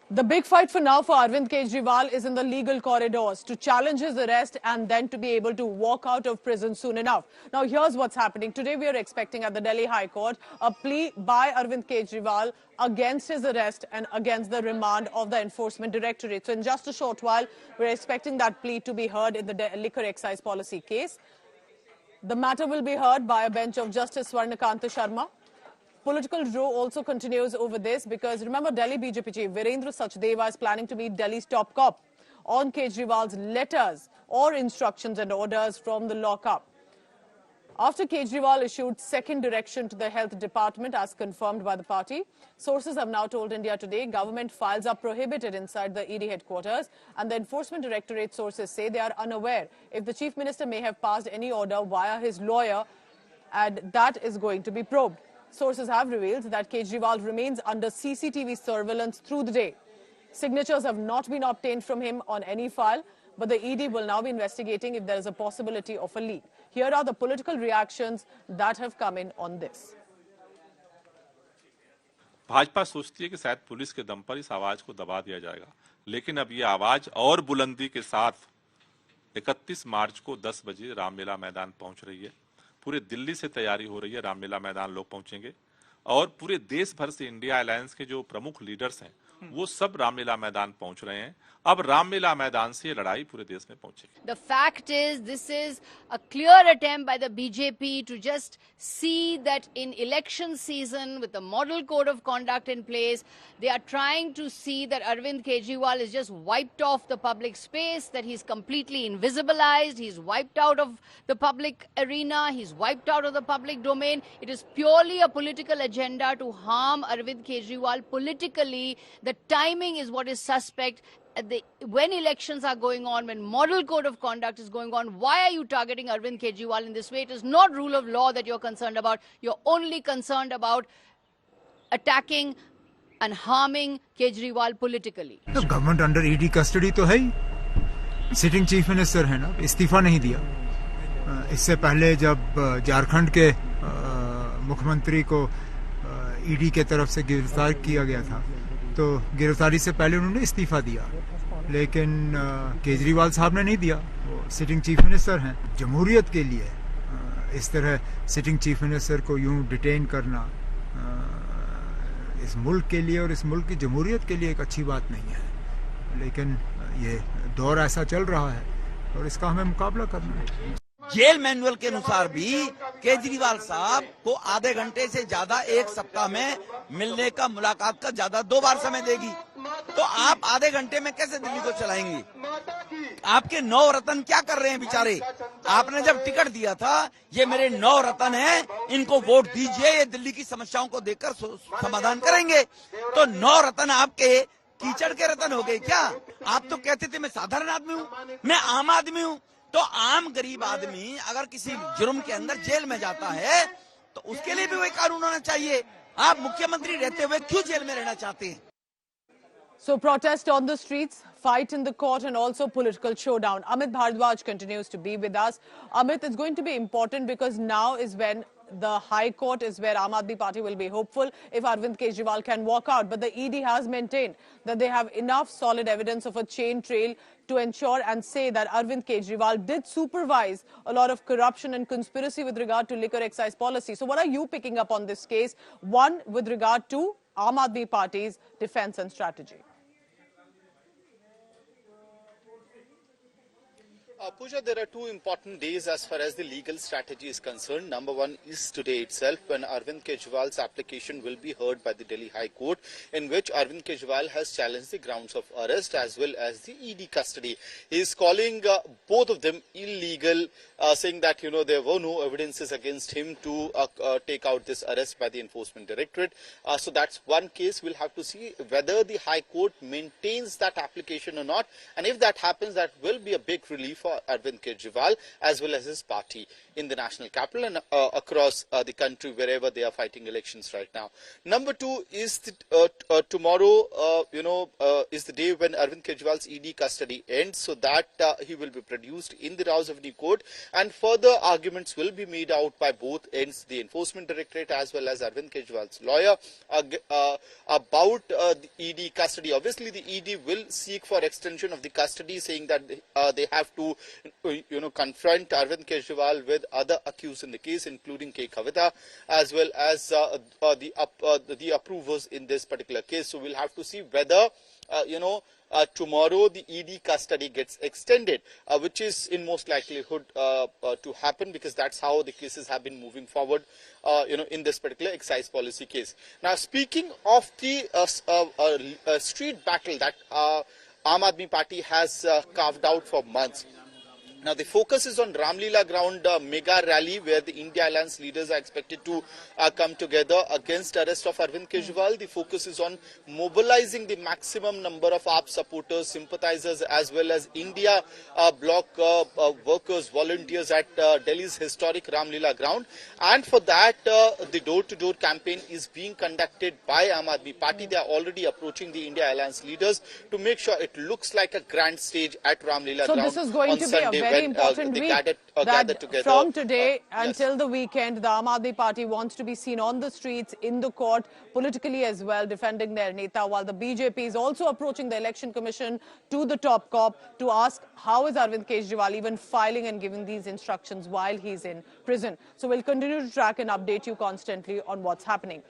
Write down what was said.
The big fight for now for Arvind Kejriwal is in the legal corridors to challenge his arrest and then to be able to walk out of prison soon enough. Now, here's what's happening. Today, we are expecting at the Delhi High Court a plea by Arvind Kejriwal against his arrest and against the remand of the Enforcement Directorate. So, in just a short while, we're expecting that plea to be heard in the liquor excise policy case. The matter will be heard by a bench of Justice Swarana Kanta Sharma. Political row also continues over this because remember Delhi BJP chief Virendra Sachdeva is planning to meet Delhi's top cop on Kejriwal's letters or instructions and orders from the lockup. After Kejriwal issued second direction to the health department as confirmed by the party, sources have now told India Today government files are prohibited inside the ED headquarters and the Enforcement Directorate sources say they are unaware if the Chief Minister may have passed any order via his lawyer and that is going to be probed. Sources have revealed that Kejriwal remains under CCTV surveillance through the day. Signatures have not been obtained from him on any file, but the ED will now be investigating if there is a possibility of a leak. Here are the political reactions that have come in on this. Bhajpa सोचती है कि शायद police के दम पर इस आवाज को दबा दिया जाएगा, लेकिन अब ये आवाज और बुलंदी के साथ 31 मार्च को 10 बजे रामलीला मैदान पहुंच रही है। पूरे दिल्ली से तैयारी हो रही है, रामलीला मैदान लोग पहुंचेंगे और पूरे देश भर से इंडिया अलायंस के जो प्रमुख लीडर्स हैं वो सब रामलीला मैदान पहुंच रहे हैं। अब रामलीला मैदान से ये लड़ाई पूरे देश में पहुंचेगी। The fact is, this is a clear attempt by the BJP to just see that in election season, with the model code of conduct in place, they are trying to see that Arvind Kejriwal is just wiped off the public space, that he's completely invisibilized, he's wiped out of the public arena, he's wiped out of the public domain. It is purely a political agenda to harm Arvind Kejriwal politically. The timing is what is suspect. When elections are going on, when model code of conduct is going on, why are you targeting Arvind Kejriwal in this way? It is not rule of law that you're concerned about. You're only concerned about attacking and harming Kejriwal politically. The government under ED custody तो है ही, sitting chief minister है ना, इस्तीफा नहीं दिया। इससे पहले जब झारखंड के मुख्यमंत्री को ईडी के तरफ से गिरफ्तार किया गया था तो गिरफ्तारी से पहले उन्होंने इस्तीफा दिया, लेकिन केजरीवाल साहब ने नहीं दिया। वो सिटिंग चीफ मिनिस्टर हैं। जमहूरियत के लिए इस तरह सिटिंग चीफ मिनिस्टर को यूं डिटेन करना इस मुल्क के लिए और इस मुल्क की जमहूरियत के लिए एक अच्छी बात नहीं है, लेकिन ये दौर ऐसा चल रहा है और इसका हमें मुकाबला करना है। जेल मैनुअल के अनुसार भी केजरीवाल साहब को आधे घंटे से ज्यादा एक सप्ताह में मिलने का, मुलाकात का ज्यादा 2 बार समय देगी, तो आप आधे घंटे में कैसे दिल्ली को चलाएंगे? आपके 9 रतन क्या कर रहे हैं बेचारे? आपने जब टिकट दिया था, ये मेरे 9 रतन हैं, इनको वोट दीजिए, ये दिल्ली की समस्याओं को देखकर समाधान करेंगे। तो 9 रतन आपके कीचड़ के रतन हो गए क्या? आप तो कहते थे मैं साधारण आदमी हूँ, मैं आम आदमी हूँ। तो आम गरीब आदमी अगर किसी जुर्म के अंदर जेल में जाता है तो उसके लिए भी वही कानून होना चाहिए। आप मुख्यमंत्री रहते हुए क्यों जेल में रहना चाहते हैं? So protest on the streets, fight in the court and also political showdown. Amit Bharadwaj continues to be with us. Amit, it's going to be important because now is when the High Court is where Aam Aadmi Party will be hopeful if Arvind Kejriwal can walk out. But the ED has maintained that they have enough solid evidence of a chain trail to ensure and say that Arvind Kejriwal did supervise a lot of corruption and conspiracy with regard to liquor excise policy. So what are you picking up on this case? One, with regard to Aam Aadmi Party's defense and strategy. Pooja, there are 2 important days as far as the legal strategy is concerned. Number 1 is today itself when Arvind Kejriwal's application will be heard by the Delhi High Court, in which Arvind Kejriwal has challenged the grounds of arrest as well as the ED custody. He is calling both of them illegal, saying that, you know, there were no evidences against him to take out this arrest by the Enforcement Directorate. So that's one case. We'll have to see whether the High Court maintains that application or not. And if that happens, that will be a big relief for Arvind Kejriwal as well as his party in the national capital and across the country wherever they are fighting elections right now. Number two is that tomorrow, is the day when Arvind Kejriwal's ED custody ends, so that he will be produced in the Rouse Avenue Court, and further arguments will be made out by both ends, the Enforcement Directorate as well as Arvind Kejriwal's lawyer, about the ED custody. Obviously, the ED will seek for extension of the custody, saying that they have to, confront Arvind Kejriwal with other accused in the case, including K. Kavita, as well as the approvers in this particular case. So we'll have to see whether, tomorrow the ED custody gets extended, which is in most likelihood to happen, because that's how the cases have been moving forward, in this particular excise policy case. Now, speaking of the street battle that Aam Aadmi Party has carved out for months. Now, the focus is on Ramlila ground mega rally, where the India Alliance leaders are expected to come together against arrest of Arvind Kejriwal. The focus is on mobilizing the maximum number of AAP supporters, sympathizers, as well as India bloc workers, volunteers at Delhi's historic Ramlila ground. And for that, the door-to-door campaign is being conducted by Aam Aadmi Party. They are already approaching the India Alliance leaders to make sure it looks like a grand stage at Ramlila ground. So this is going to be a very important week that from today until the weekend, the Aam Aadmi Party wants to be seen on the streets, in the court, politically as well, defending their neta, while the BJP is also approaching the Election Commission to the top cop to ask how is Arvind Kejriwal even filing and giving these instructions while he's in prison. So we'll continue to track and update you constantly on what's happening.